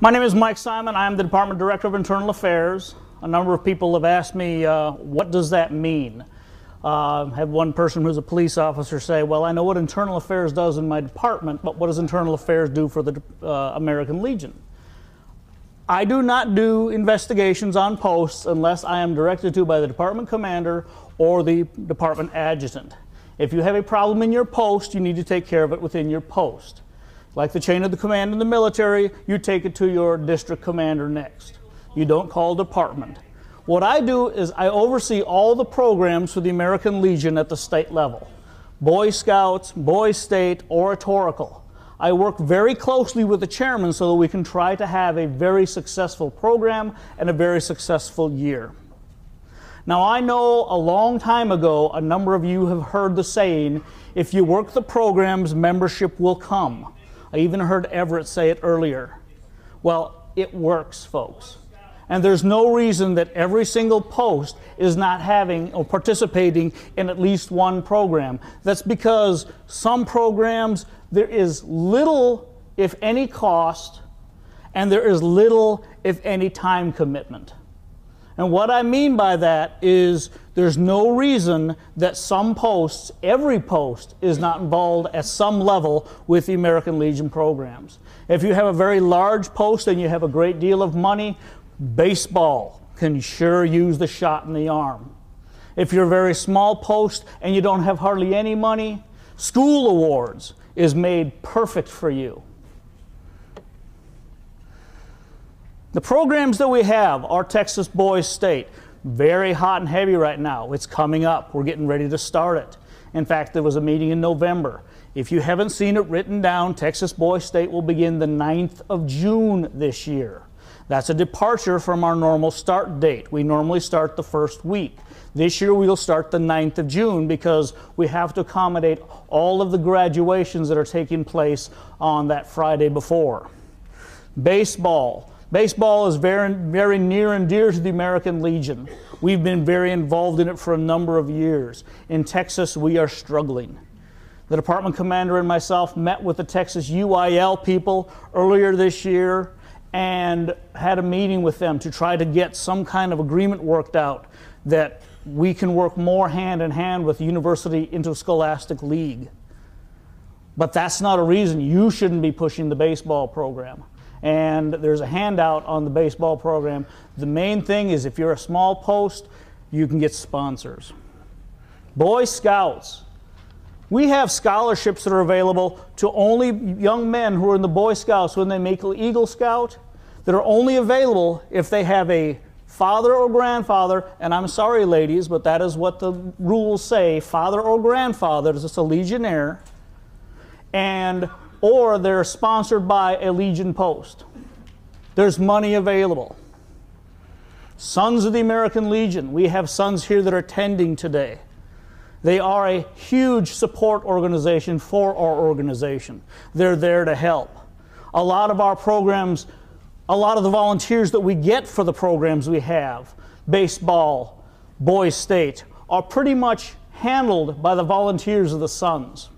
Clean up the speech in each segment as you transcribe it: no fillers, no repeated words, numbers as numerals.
My name is Mike Simon. I am the Department Director of Internal Affairs. A number of people have asked me, what does that mean? I had one person who's a police officer say, well, I know what Internal Affairs does in my department, but what does Internal Affairs do for the American Legion? I do not do investigations on posts unless I am directed to by the department commander or the department adjutant. If you have a problem in your post, you need to take care of it within your post. Like the chain of the command in the military, you take it to your district commander next. You don't call department. What I do is I oversee all the programs for the American Legion at the state level. Boy Scouts, Boy State, Oratorical. I work very closely with the chairman so that we can try to have a very successful program and a very successful year. Now I know a long time ago, a number of you have heard the saying, if you work the programs, membership will come. I even heard Everett say it earlier. Well, it works, folks. And there's no reason that every single post is not having or participating in at least one program. That's because some programs, there is little, if any, cost, and there is little, if any, time commitment. And what I mean by that is there's no reason that some posts, every post, is not involved at some level with the American Legion programs. If you have a very large post and you have a great deal of money, baseball can sure use the shot in the arm. If you're a very small post and you don't have hardly any money, school awards is made perfect for you. The programs that we have are Texas Boys State. Very hot and heavy right now. It's coming up. We're getting ready to start it. In fact, there was a meeting in November. If you haven't seen it written down, Texas Boys State will begin the 9th of June this year. That's a departure from our normal start date. We normally start the first week. This year we'll start the 9th of June because we have to accommodate all of the graduations that are taking place on that Friday before. Baseball. Baseball is very, very near and dear to the American Legion. We've been very involved in it for a number of years. In Texas, we are struggling. The department commander and myself met with the Texas UIL people earlier this year and had a meeting with them to try to get some kind of agreement worked out that we can work more hand in hand with the University Interscholastic League. But that's not a reason you shouldn't be pushing the baseball program. And there's a handout on the baseball program. The main thing is if you're a small post, you can get sponsors. Boy Scouts. We have scholarships that are available to only young men who are in the Boy Scouts when they make Eagle Scout that are only available if they have a father or grandfather, and I'm sorry ladies, but that is what the rules say, father or grandfather is just a Legionnaire, or they're sponsored by a Legion post. There's money available. Sons of the American Legion. We have sons here that are attending today. They are a huge support organization for our organization. They're there to help. A lot of our programs, a lot of the volunteers that we get for the programs we have, baseball, Boys State, are pretty much handled by the volunteers of the Sons.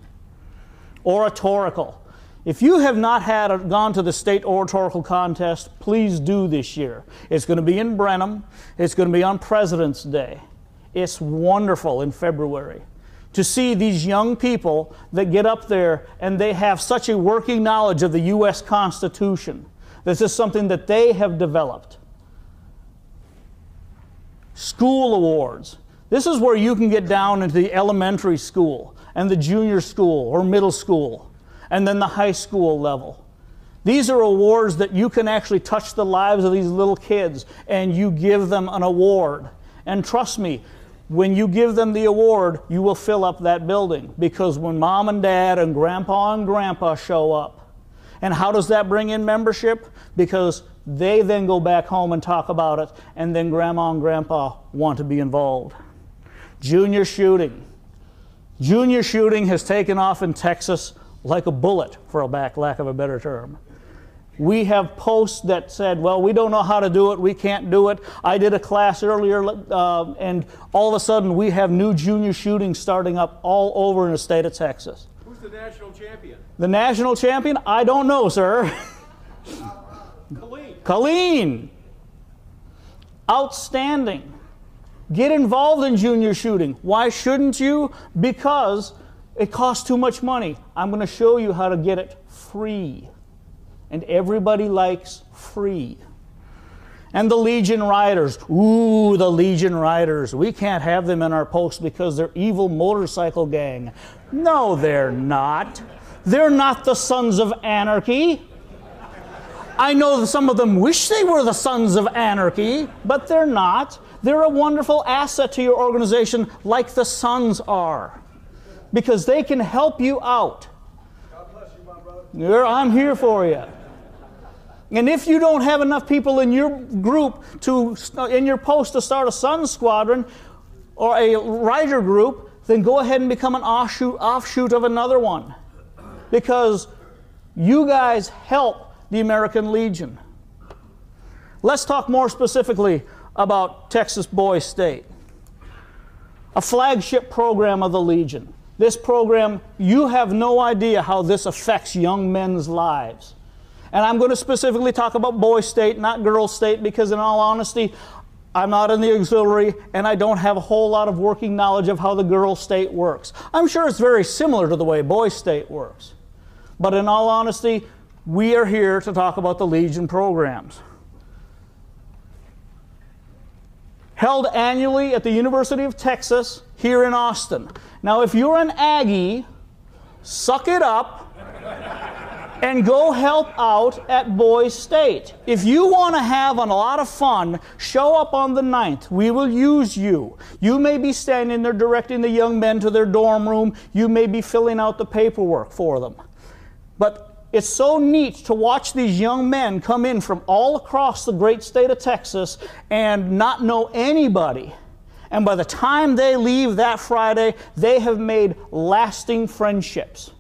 Oratorical. If you have not gone to the state oratorical contest, please do this year. It's going to be in Brenham. It's going to be on President's Day. It's wonderful in February to see these young people that get up there and they have such a working knowledge of the U.S. Constitution. This is something that they have developed. School awards. This is where you can get down into the elementary school and the junior school or middle school and then the high school level. These are awards that you can actually touch the lives of these little kids and you give them an award. And trust me, when you give them the award, you will fill up that building because when mom and dad and grandpa show up. And how does that bring in membership? Because they then go back home and talk about it and then grandma and grandpa want to be involved. Junior shooting. Junior shooting has taken off in Texas like a bullet, for lack of a better term. We have posts that said, well, we don't know how to do it, we can't do it. I did a class earlier, and all of a sudden we have new junior shooting starting up all over in the state of Texas. Who's the national champion? The national champion? I don't know, sir. Colleen, outstanding. Get involved in junior shooting. Why shouldn't you? Because it costs too much money. I'm going to show you how to get it free. And everybody likes free. And the Legion Riders. Ooh, the Legion Riders. We can't have them in our post because they're evil motorcycle gang. No, they're not. They're not the Sons of Anarchy. I know that some of them wish they were the Sons of Anarchy, but they're not. They're a wonderful asset to your organization like the Sons are, because they can help you out. God bless you, my brother. I'm here for you. And if you don't have enough people in your group in your post to start a Sons squadron or a rider group, then go ahead and become an offshoot of another one, because you guys help the American Legion. Let's talk more specifically about Texas Boys State, a flagship program of the Legion. This program, you have no idea how this affects young men's lives. And I'm going to specifically talk about Boys State, not Girls State, because in all honesty, I'm not in the auxiliary and I don't have a whole lot of working knowledge of how the Girls State works. I'm sure it's very similar to the way Boys State works. But in all honesty, we are here to talk about the Legion programs. Held annually at the University of Texas here in Austin. Now, if you're an Aggie, suck it up and go help out at Boys State. If you want to have a lot of fun, show up on the 9th. We will use you. You may be standing there directing the young men to their dorm room. You may be filling out the paperwork for them. But it's so neat to watch these young men come in from all across the great state of Texas and not know anybody. And by the time they leave that Friday, they have made lasting friendships.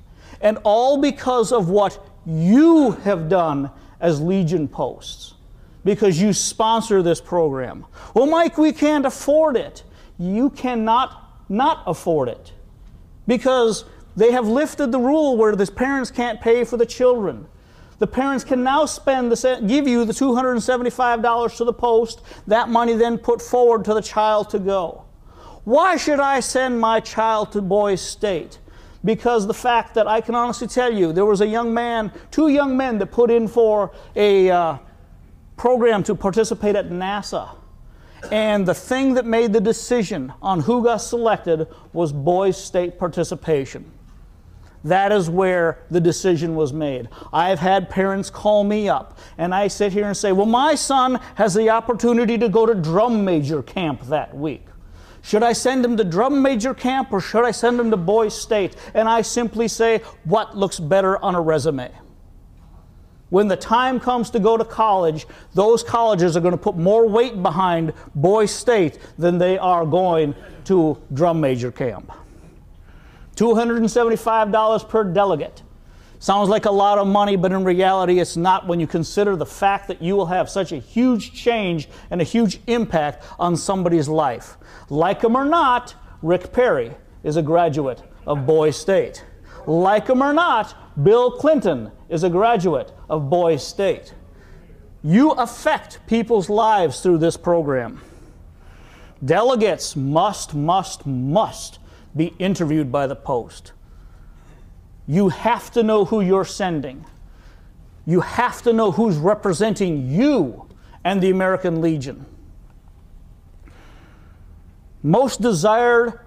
And all because of what you have done as Legion posts, because you sponsor this program. Well, Mike, we can't afford it. You cannot not afford it, because they have lifted the rule where the parents can't pay for the children. The parents can now give you the $275 to the post, that money then put forward to the child to go. Why should I send my child to Boys State? Because the fact that I can honestly tell you, there was a young man, two young men that put in for a program to participate at NASA. And the thing that made the decision on who got selected was Boys State participation. That is where the decision was made. I've had parents call me up, and I sit here and say, well, my son has the opportunity to go to drum major camp that week. Should I send him to drum major camp or should I send him to Boys State? And I simply say, what looks better on a resume? When the time comes to go to college, those colleges are going to put more weight behind Boys State than they are going to drum major camp. $275 per delegate. Sounds like a lot of money, but in reality it's not when you consider the fact that you will have such a huge change and a huge impact on somebody's life. Like him or not, Rick Perry is a graduate of Boys State. Like him or not, Bill Clinton is a graduate of Boys State. You affect people's lives through this program. Delegates must be interviewed by the post. You have to know who you're sending. You have to know who's representing you and the American Legion. Most desired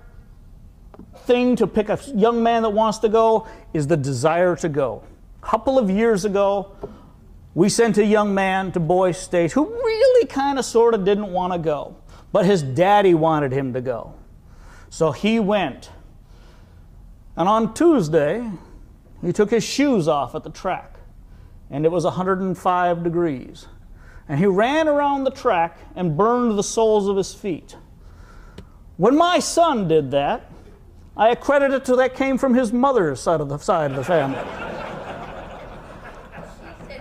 thing to pick a young man that wants to go is the desire to go. A couple of years ago, we sent a young man to Boys State who really kind of sort of didn't want to go, but his daddy wanted him to go. So he went. And on Tuesday, he took his shoes off at the track, and it was 105 degrees. And he ran around the track and burned the soles of his feet. When my son did that, I accredit it to that came from his mother's side of the family.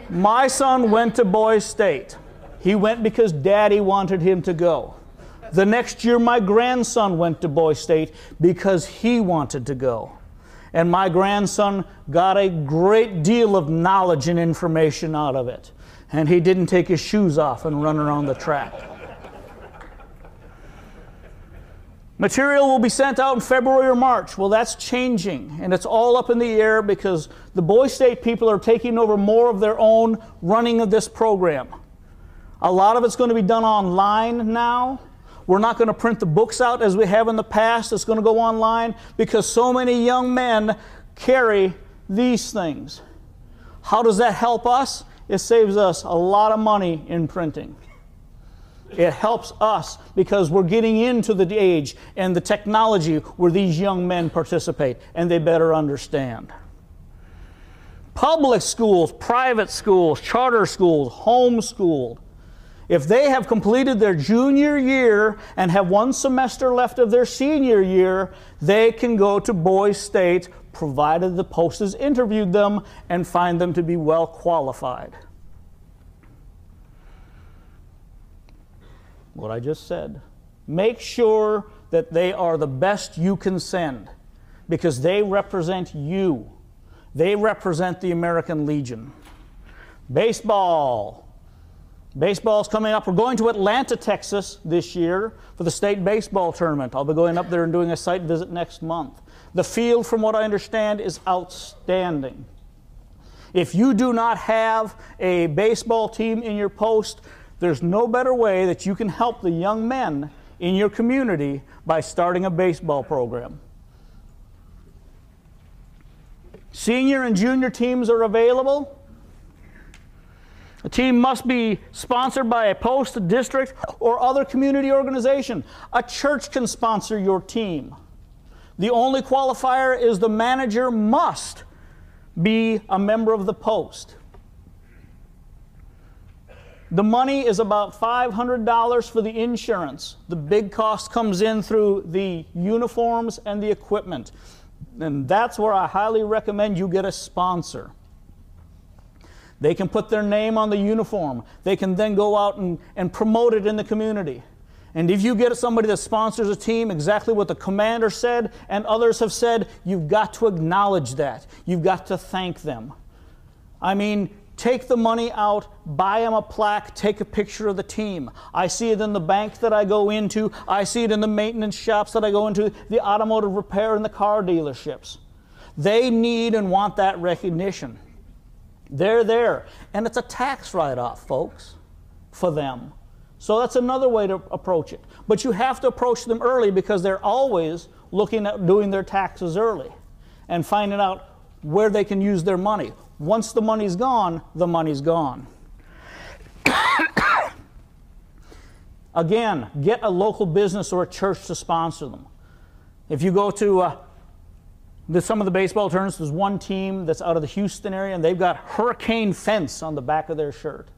My son went to Boys State. He went because Daddy wanted him to go. The next year, my grandson went to Boys State because he wanted to go. And my grandson got a great deal of knowledge and information out of it. and he didn't take his shoes off and run around the track. Material will be sent out in February or March. Well, that's changing, and it's all up in the air because the Boys State people are taking over more of their own running of this program. A lot of it's going to be done online now. We're not going to print the books out as we have in the past. It's going to go online because so many young men carry these things. How does that help us? It saves us a lot of money in printing. It helps us because we're getting into the age and the technology where these young men participate, and they better understand. Public schools, private schools, charter schools, homeschooled. If they have completed their junior year and have one semester left of their senior year, they can go to Boys State, provided the post has interviewed them and find them to be well qualified. What I just said. Make sure that they are the best you can send because they represent you. They represent the American Legion. Baseball. Baseball's coming up. We're going to Atlanta, Texas this year for the state baseball tournament. I'll be going up there and doing a site visit next month. The field, from what I understand, is outstanding. If you do not have a baseball team in your post, there's no better way that you can help the young men in your community by starting a baseball program. Senior and junior teams are available. A team must be sponsored by a post, a district, or other community organization. A church can sponsor your team. The only qualifier is the manager must be a member of the post. The money is about $500 for the insurance. The big cost comes in through the uniforms and the equipment. And that's where I highly recommend you get a sponsor. They can put their name on the uniform. They can then go out and promote it in the community. And if you get somebody that sponsors a team, exactly what the commander said and others have said, you've got to acknowledge that. You've got to thank them. I mean, take the money out, buy them a plaque, take a picture of the team. I see it in the bank that I go into. I see it in the maintenance shops that I go into, the automotive repair and the car dealerships. They need and want that recognition. They're there. And it's a tax write-off, folks, for them. So that's another way to approach it. But you have to approach them early because they're always looking at doing their taxes early and finding out where they can use their money. Once the money's gone, the money's gone. Again, get a local business or a church to sponsor them. If you go to some of the baseball tournaments, there's one team that's out of the Houston area, and they've got Hurricane Fence on the back of their shirt.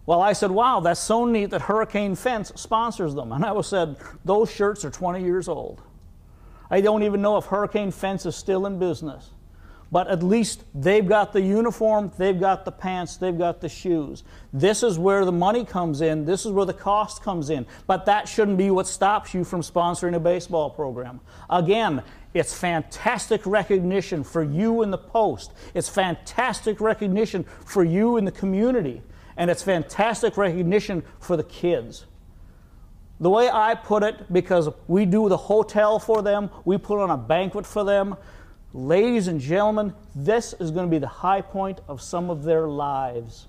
Well, I said, wow, that's so neat that Hurricane Fence sponsors them. And I said, those shirts are 20 years old. I don't even know if Hurricane Fence is still in business. But at least they've got the uniform, they've got the pants, they've got the shoes. This is where the money comes in. This is where the cost comes in. But that shouldn't be what stops you from sponsoring a baseball program. Again, it's fantastic recognition for you in the post. It's fantastic recognition for you in the community. And it's fantastic recognition for the kids. The way I put it, because we do the hotel for them, we put on a banquet for them, ladies and gentlemen, this is going to be the high point of some of their lives.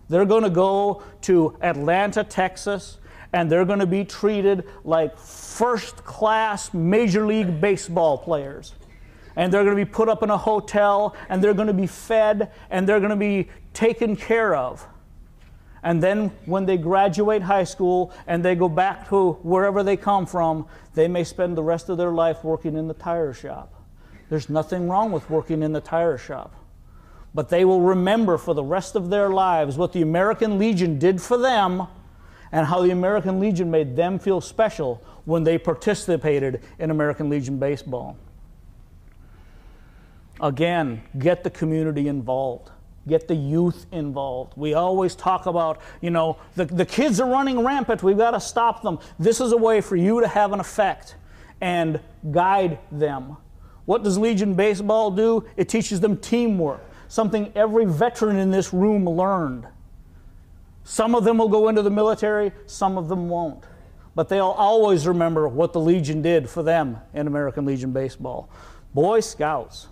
They're going to go to Atlanta, Texas, and they're going to be treated like first-class Major League Baseball players. And they're going to be put up in a hotel, and they're going to be fed, and they're going to be taken care of. And then when they graduate high school and they go back to wherever they come from, they may spend the rest of their life working in the tire shop. There's nothing wrong with working in the tire shop. But they will remember for the rest of their lives what the American Legion did for them and how the American Legion made them feel special when they participated in American Legion baseball. Again, get the community involved. Get the youth involved. We always talk about, the kids are running rampant. We've got to stop them. This is a way for you to have an effect and guide them. What does Legion Baseball do? It teaches them teamwork, something every veteran in this room learned. Some of them will go into the military, some of them won't. But they'll always remember what the Legion did for them in American Legion baseball. Boy Scouts.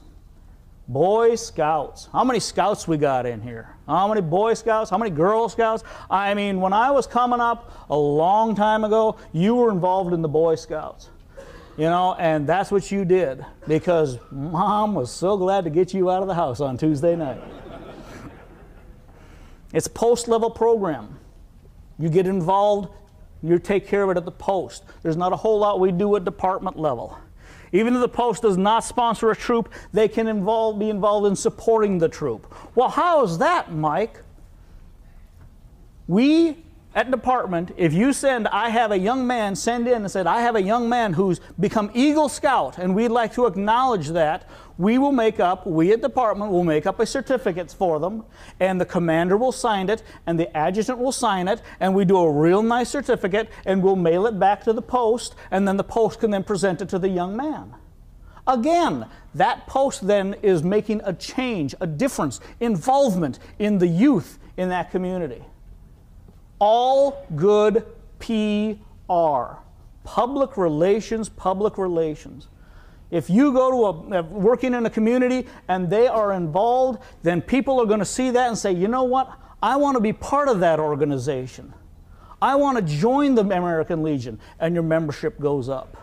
Boy Scouts. How many Scouts we got in here? How many Boy Scouts? How many Girl Scouts? I mean, when I was coming up a long time ago, you were involved in the Boy Scouts. You know, and that's what you did because Mom was so glad to get you out of the house on Tuesday night. It's a post-level program. You get involved, you take care of it at the post. There's not a whole lot we do at department level. Even if the post does not sponsor a troop, they can be involved in supporting the troop. Well, how is that, Mike? We at department, if you send, I have a young man, send in and said, I have a young man who's become Eagle Scout, and we'd like to acknowledge that, we at department will make up a certificate for them, and the commander will sign it, and the adjutant will sign it, and we do a real nice certificate, and we'll mail it back to the post, and then the post can then present it to the young man. Again, that post then is making a change, a difference, involvement in the youth in that community. All good PR. Public relations, public relations. If you go to working in a community and they are involved, then people are going to see that and say, you know what? I want to be part of that organization. I want to join the American Legion, and your membership goes up.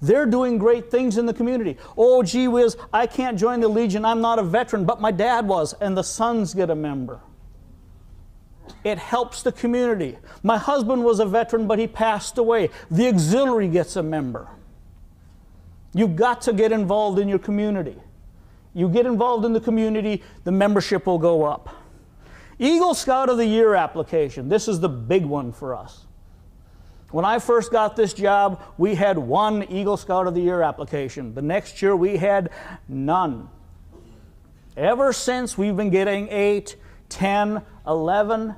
They're doing great things in the community. Oh, gee whiz, I can't join the Legion. I'm not a veteran, but my dad was, and the sons get a member. It helps the community. My husband was a veteran, but he passed away. The auxiliary gets a member. You've got to get involved in your community. You get involved in the community, the membership will go up. Eagle Scout of the Year application. This is the big one for us. When I first got this job, we had one Eagle Scout of the Year application. The next year, we had none. Ever since, we've been getting 8, 10, 11.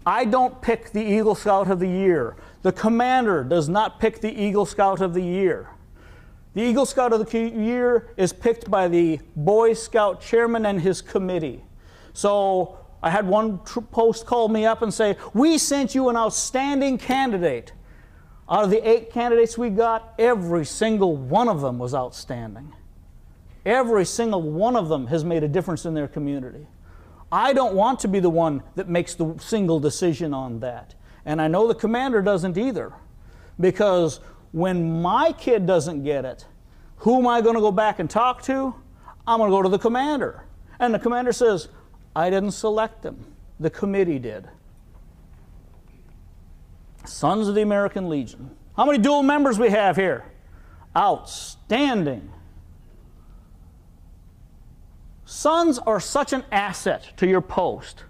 I don't pick the Eagle Scout of the Year. The commander does not pick the Eagle Scout of the Year. The Eagle Scout of the Year is picked by the Boy Scout chairman and his committee. So I had one post call me up and say, we sent you an outstanding candidate. Out of the 8 candidates we got, every single one of them was outstanding. Every single one of them has made a difference in their community. I don't want to be the one that makes the single decision on that. And I know the commander doesn't either. Because when my kid doesn't get it, who am I going to go back and talk to? I'm going to go to the commander. And the commander says, I didn't select them. The committee did. Sons of the American Legion. How many dual members we have here? Outstanding. Sons are such an asset to your post,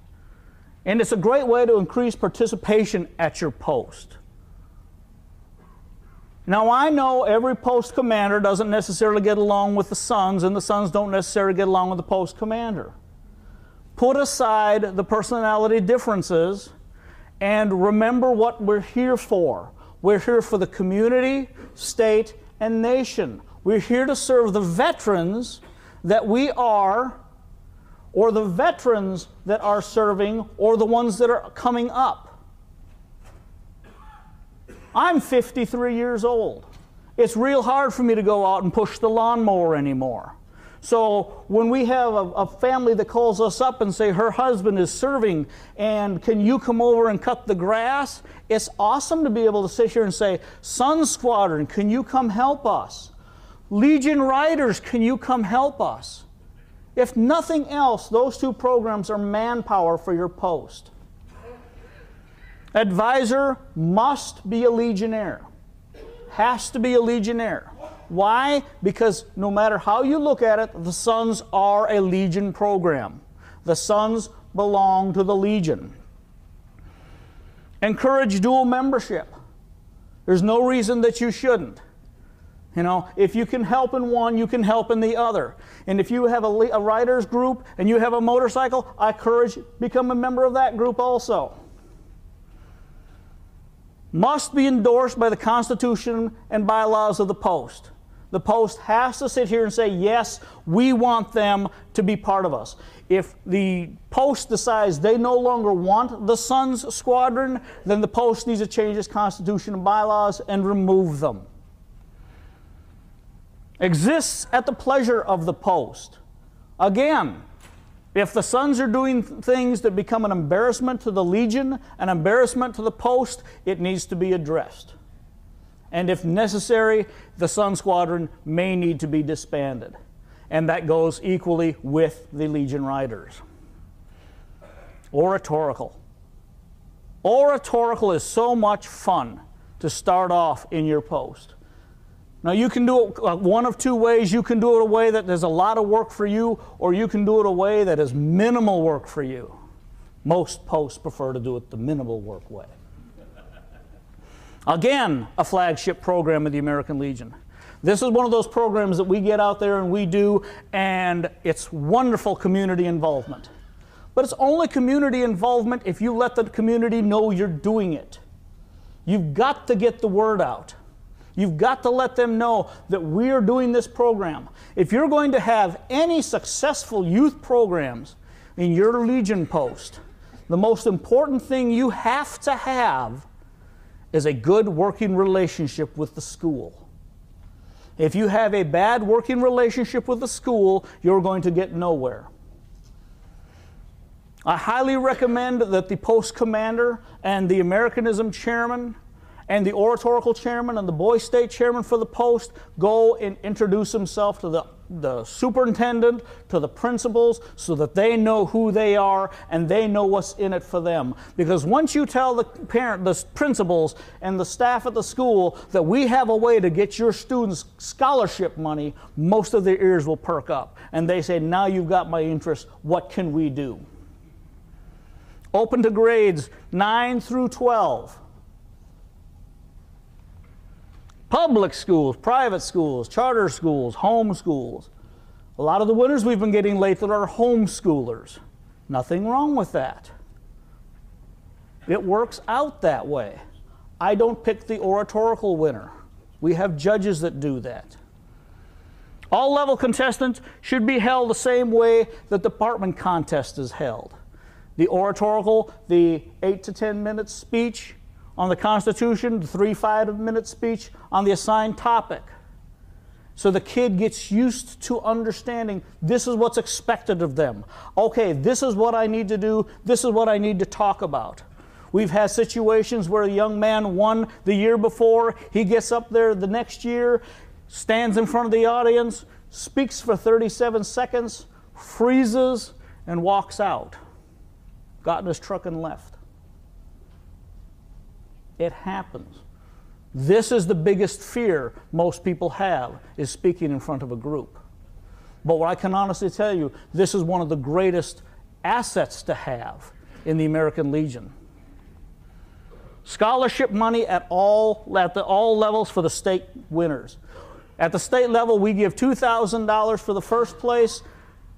and it's a great way to increase participation at your post. Now, I know every post commander doesn't necessarily get along with the sons, and the sons don't necessarily get along with the post commander. Put aside the personality differences and remember what we're here for. We're here for the community, state, and nation. We're here to serve the veterans that we are, or the veterans that are serving, or the ones that are coming up. I'm 53 years old. It's real hard for me to go out and push the lawnmower anymore. So when we have a family that calls us up and say her husband is serving and can you come over and cut the grass, it's awesome to be able to sit here and say, Sun Squadron, can you come help us? Legion Riders, can you come help us? If nothing else, those 2 programs are manpower for your post. Advisor must be a Legionnaire. Has to be a Legionnaire. Why? Because no matter how you look at it, the Sons are a Legion program. The Sons belong to the Legion. Encourage dual membership. There's no reason that you shouldn't. You know, if you can help in one, you can help in the other. And if you have a riders group and you have a motorcycle, I encourage become a member of that group also. Must be endorsed by the Constitution and bylaws of the post. The post has to sit here and say, yes, we want them to be part of us. If the post decides they no longer want the Sons Squadron, then the post needs to change its constitution and bylaws and remove them. Exists at the pleasure of the post. Again, if the Sons are doing things that become an embarrassment to the Legion, an embarrassment to the post, it needs to be addressed. And if necessary, the Sun Squadron may need to be disbanded. And that goes equally with the Legion Riders. Oratorical. Oratorical is so much fun to start off in your post. Now you can do it one of two ways. You can do it a way that there's a lot of work for you, or you can do it a way that is minimal work for you. Most posts prefer to do it the minimal work way. Again, a flagship program of the American Legion. This is one of those programs that we get out there and we do, and it's wonderful community involvement. But it's only community involvement if you let the community know you're doing it. You've got to get the word out. You've got to let them know that we're doing this program. If you're going to have any successful youth programs in your Legion post, the most important thing you have to have is a good working relationship with the school. If you have a bad working relationship with the school, you're going to get nowhere. I highly recommend that the post commander and the Americanism chairman and the oratorical chairman and the Boy State chairman for the post go and introduce himself to the superintendent, to the principals, so that they know who they are and they know what's in it for them. Because once you tell the principals and the staff at the school that we have a way to get your students scholarship money, most of their ears will perk up. And they say, now you've got my interest, what can we do? Open to grades 9 through 12. Public schools, private schools, charter schools, home schools. A lot of the winners we've been getting lately are homeschoolers. Nothing wrong with that. It works out that way. I don't pick the oratorical winner. We have judges that do that. All level contestants should be held the same way the department contest is held. The oratorical, the 8 to 10 minute speech on the Constitution, the 3 5-minute speech on the assigned topic. So the kid gets used to understanding this is what's expected of them. Okay, this is what I need to do, this is what I need to talk about. We've had situations where a young man won the year before, he gets up there the next year, stands in front of the audience, speaks for 37 seconds, freezes, and walks out. Got in his truck and left. It happens. This is the biggest fear most people have, is speaking in front of a group. But what I can honestly tell you, this is one of the greatest assets to have in the American Legion. Scholarship money at all levels for the state winners. At the state level, we give $2,000 for the first place,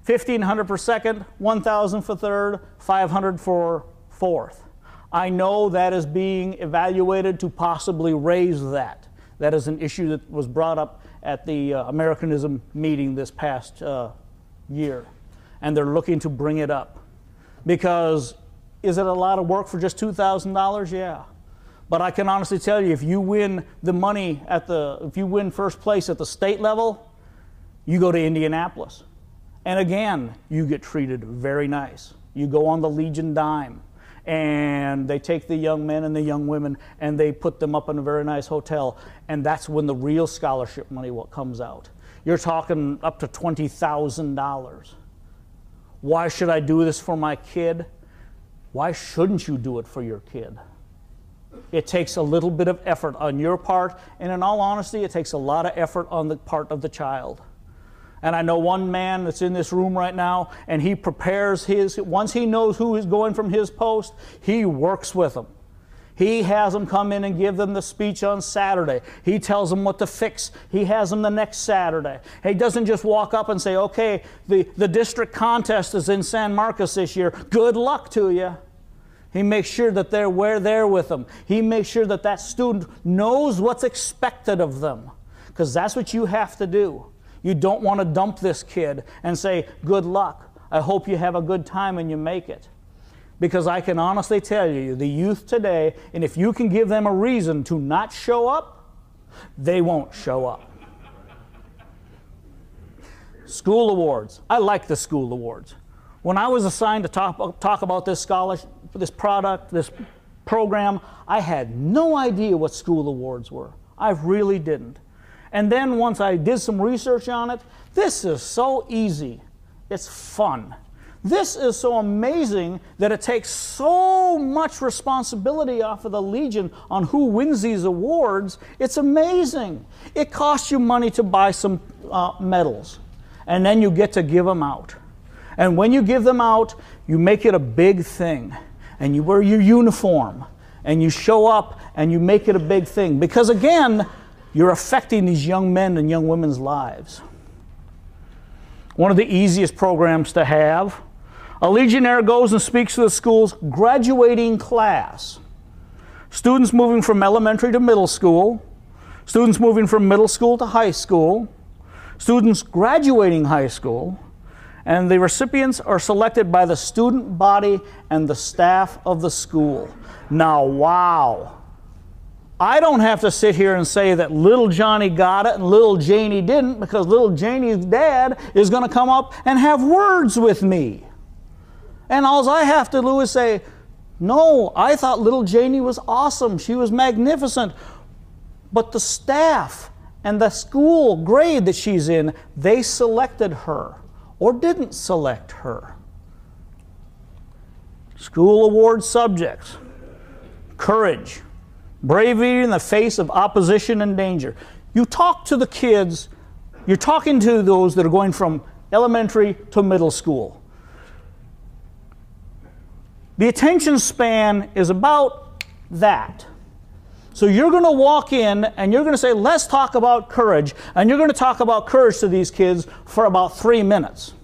$1,500 for second, $1,000 for third, $500 for fourth. I know that is being evaluated to possibly raise that. That is an issue that was brought up at the Americanism meeting this past year. And they're looking to bring it up. Because is it a lot of work for just $2,000? Yeah. But I can honestly tell you, if you win the money if you win first place at the state level, you go to Indianapolis. And again, you get treated very nice. You go on the Legion dime. And they take the young men and the young women and they put them up in a very nice hotel. And that's when the real scholarship money comes out. You're talking up to $20,000. Why should I do this for my kid? Why shouldn't you do it for your kid? It takes a little bit of effort on your part, and in all honesty, it takes a lot of effort on the part of the child. And I know one man that's in this room right now, and he prepares once he knows who is going from his post, he works with them. He has them come in and give them the speech on Saturday. He tells them what to fix. He has them the next Saturday. He doesn't just walk up and say, okay, the district contest is in San Marcos this year. Good luck to you. He makes sure that we're there with them. He makes sure that that student knows what's expected of them, because that's what you have to do. You don't want to dump this kid and say, good luck. I hope you have a good time and you make it. Because I can honestly tell you, the youth today, and if you can give them a reason to not show up, they won't show up. School awards. I like the school awards. When I was assigned to talk about this scholarship, this product, this program, I had no idea what school awards were. I really didn't. And then once I did some research on it, this is so easy. It's fun. This is so amazing that it takes so much responsibility off of the Legion on who wins these awards. It's amazing. It costs you money to buy some medals, and then you get to give them out. And when you give them out, you make it a big thing, and you wear your uniform, and you show up, and you make it a big thing. Because again, you're affecting these young men and young women's lives. One of the easiest programs to have, a Legionnaire goes and speaks to the school's graduating class. Students moving from elementary to middle school, students moving from middle school to high school, students graduating high school, and the recipients are selected by the student body and the staff of the school. Now, wow. I don't have to sit here and say that little Johnny got it and little Janie didn't, because little Janie's dad is going to come up and have words with me. And all I have to do is say, no, I thought little Janie was awesome. She was magnificent. But the staff and the school grade that she's in, they selected her or didn't select her. School award subjects: courage, bravery in the face of opposition and danger. You talk to the kids, you're talking to those that are going from elementary to middle school. The attention span is about that. So you're going to walk in and you're going to say, let's talk about courage. And you're going to talk about courage to these kids for about 3 minutes.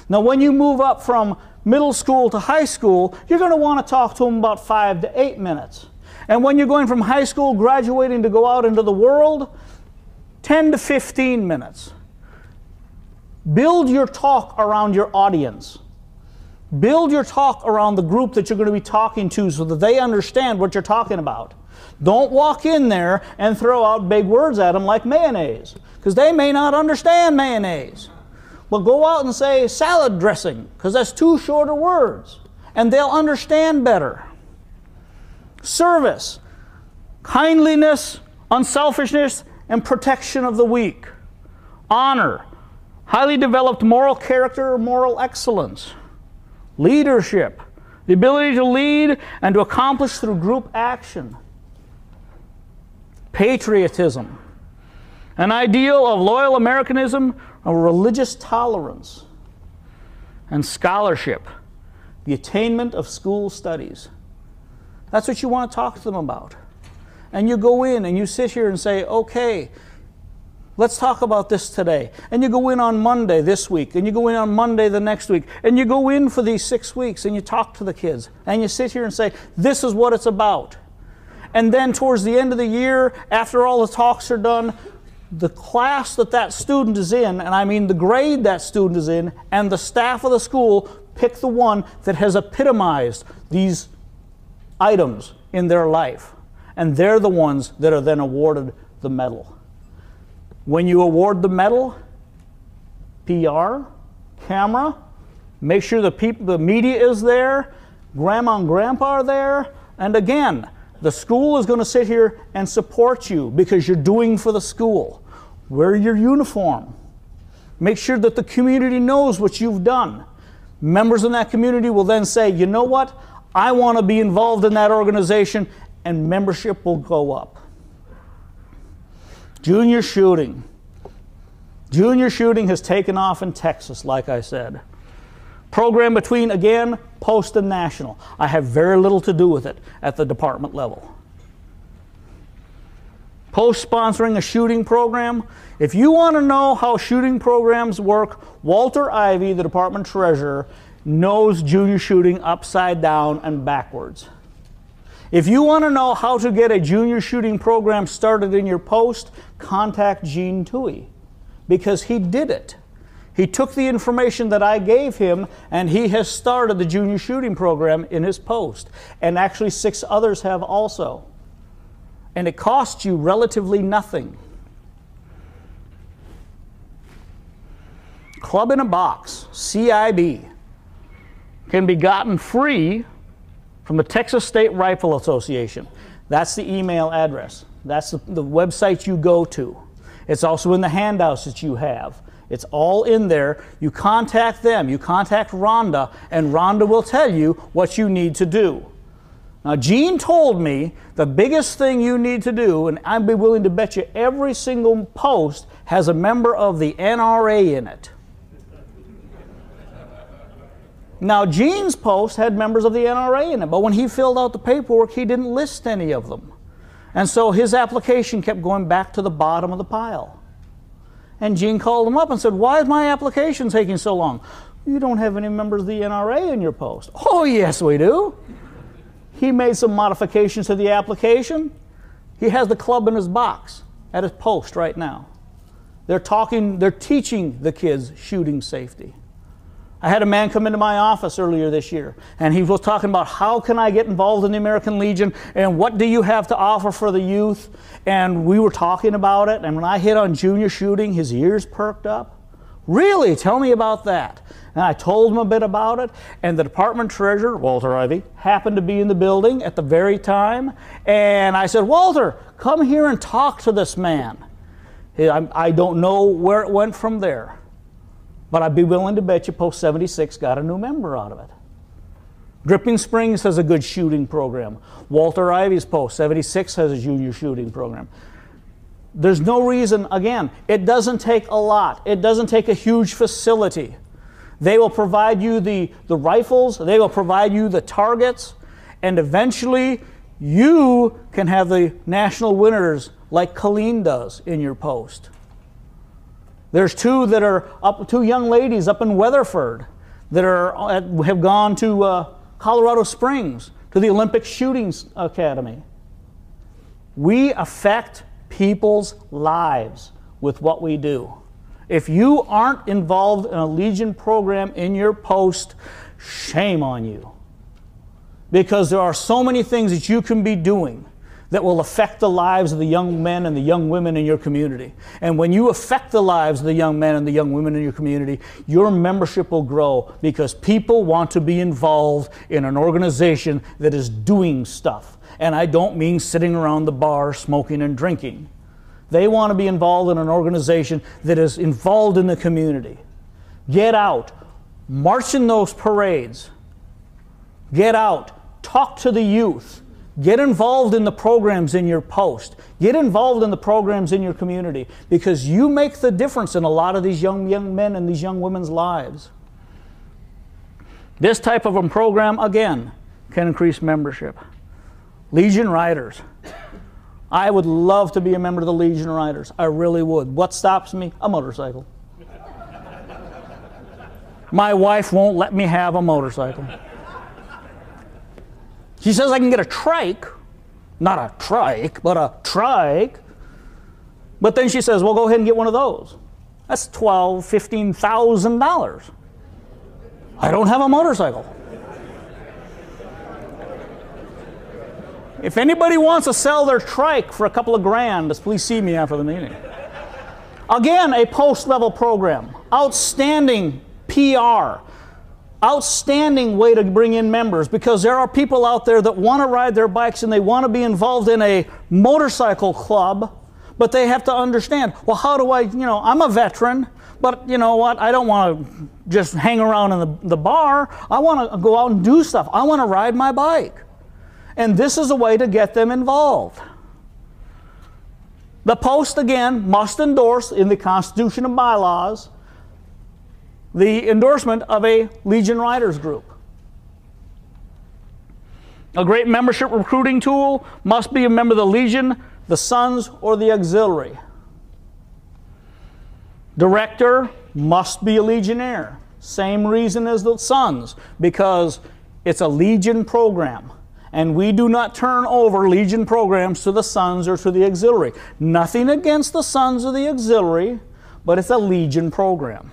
Now when you move up from middle school to high school, you're going to want to talk to them about 5 to 8 minutes. And when you're going from high school, graduating to go out into the world, 10 to 15 minutes. Build your talk around your audience. Build your talk around the group that you're going to be talking to so that they understand what you're talking about. Don't walk in there and throw out big words at them like mayonnaise, because they may not understand mayonnaise. But go out and say salad dressing, because that's 2 shorter words, and they'll understand better. Service, kindliness, unselfishness, and protection of the weak. Honor, highly developed moral character or moral excellence. Leadership, the ability to lead and to accomplish through group action. Patriotism, an ideal of loyal Americanism or religious tolerance. And scholarship, the attainment of school studies. That's what you want to talk to them about. And you go in and you sit here and say, okay, let's talk about this today. And you go in on Monday this week, and you go in on Monday the next week, and you go in for these 6 weeks and you talk to the kids, and you sit here and say, this is what it's about. And then towards the end of the year, after all the talks are done, the class that that student is in, and I mean the grade that student is in, and the staff of the school pick the one that has epitomized these items in their life. And they're the ones that are then awarded the medal. When you award the medal, PR, camera, make sure the media is there, grandma and grandpa are there, and again, the school is going to sit here and support you because you're doing for the school. Wear your uniform. Make sure that the community knows what you've done. Members in that community will then say, you know what, I want to be involved in that organization, and membership will go up. Junior shooting. Junior shooting has taken off in Texas, like I said. Program between, again, post and national. I have very little to do with it at the department level. Post sponsoring a shooting program. If you want to know how shooting programs work, Walter Ivy, the department treasurer, knows junior shooting upside down and backwards. If you want to know how to get a junior shooting program started in your post, contact Gene Toohey, because he did it. He took the information that I gave him, and he has started the junior shooting program in his post. And actually 6 others have also. And it costs you relatively nothing. Club in a Box, CIB, can be gotten free from the Texas State Rifle Association. That's the email address. That's the website you go to. It's also in the handouts that you have. It's all in there. You contact them. You contact Rhonda, and Rhonda will tell you what you need to do. Now, Gene told me the biggest thing you need to do, and I'd be willing to bet you every single post has a member of the NRA in it. Now, Gene's post had members of the NRA in it, but when he filled out the paperwork, he didn't list any of them. And so his application kept going back to the bottom of the pile. And Gene called him up and said, "Why is my application taking so long?" "You don't have any members of the NRA in your post." "Oh, yes, we do." He made some modifications to the application. He has the club in his box at his post right now. They're teaching the kids shooting safety. I had a man come into my office earlier this year, and he was talking about how can I get involved in the American Legion, and what do you have to offer for the youth? And we were talking about it, and when I hit on junior shooting, his ears perked up. "Really? Tell me about that." And I told him a bit about it, and the department treasurer, Walter Ivy, happened to be in the building at the very time, and I said, "Walter, come here and talk to this man." I don't know where it went from there. But I'd be willing to bet you Post 76 got a new member out of it. Dripping Springs has a good shooting program. Walter Ivy's Post 76 has a junior shooting program. There's no reason, again, it doesn't take a lot. It doesn't take a huge facility. They will provide you the rifles, they will provide you the targets, and eventually you can have the national winners like Colleen does in your post. There's two young ladies up in Weatherford that have gone to Colorado Springs to the Olympic Shooting Academy. We affect people's lives with what we do. If you aren't involved in a Legion program in your post, shame on you. Because there are so many things that you can be doing that will affect the lives of the young men and the young women in your community. And when you affect the lives of the young men and the young women in your community, your membership will grow because people want to be involved in an organization that is doing stuff. And I don't mean sitting around the bar smoking and drinking. They want to be involved in an organization that is involved in the community. Get out, march in those parades. Get out, talk to the youth. Get involved in the programs in your post. Get involved in the programs in your community because you make the difference in a lot of these young men and these young women's lives. This type of a program, again, can increase membership. Legion Riders. I would love to be a member of the Legion Riders. I really would. What stops me? A motorcycle. My wife won't let me have a motorcycle. She says I can get a trike, not a trike, but a trike. But then she says, well, go ahead and get one of those. That's $12,000, $15,000. I don't have a motorcycle. If anybody wants to sell their trike for a couple of grand, just please see me after the meeting. Again, a post-level program. Outstanding PR. Outstanding way to bring in members because there are people out there that want to ride their bikes and they want to be involved in a motorcycle club, but they have to understand, well, how do I, I'm a veteran, but you know what, I don't want to just hang around in the bar. I want to go out and do stuff. I want to ride my bike. And this is a way to get them involved. The Post, again, must endorse in the Constitution and bylaws the endorsement of a Legion Riders group. A great membership recruiting tool must be a member of the Legion, the Sons, or the Auxiliary. Director must be a Legionnaire. Same reason as the Sons, because it's a Legion program. And we do not turn over Legion programs to the Sons or to the Auxiliary. Nothing against the Sons or the Auxiliary, but it's a Legion program.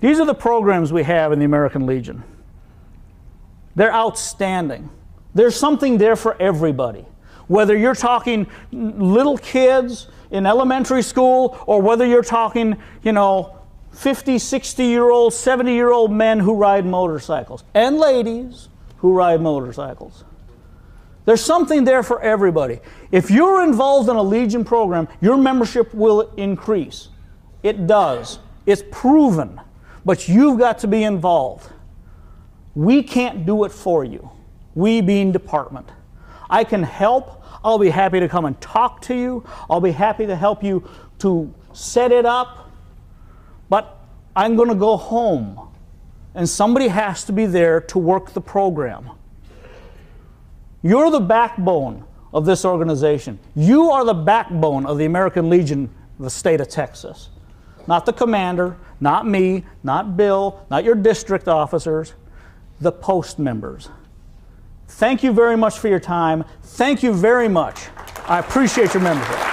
These are the programs we have in the American Legion. They're outstanding. There's something there for everybody. Whether you're talking little kids in elementary school or whether you're talking, 50, 60-year-old, 70-year-old men who ride motorcycles and ladies who ride motorcycles. There's something there for everybody. If you're involved in a Legion program, your membership will increase. It does. It's proven. But you've got to be involved. We can't do it for you. We being department. I can help. I'll be happy to come and talk to you. I'll be happy to help you to set it up. But I'm going to go home. And somebody has to be there to work the program. You're the backbone of this organization. You are the backbone of the American Legion of the state of Texas. Not the commander, not me, not Bill, not your district officers, the post members. Thank you very much for your time. Thank you very much. I appreciate your membership.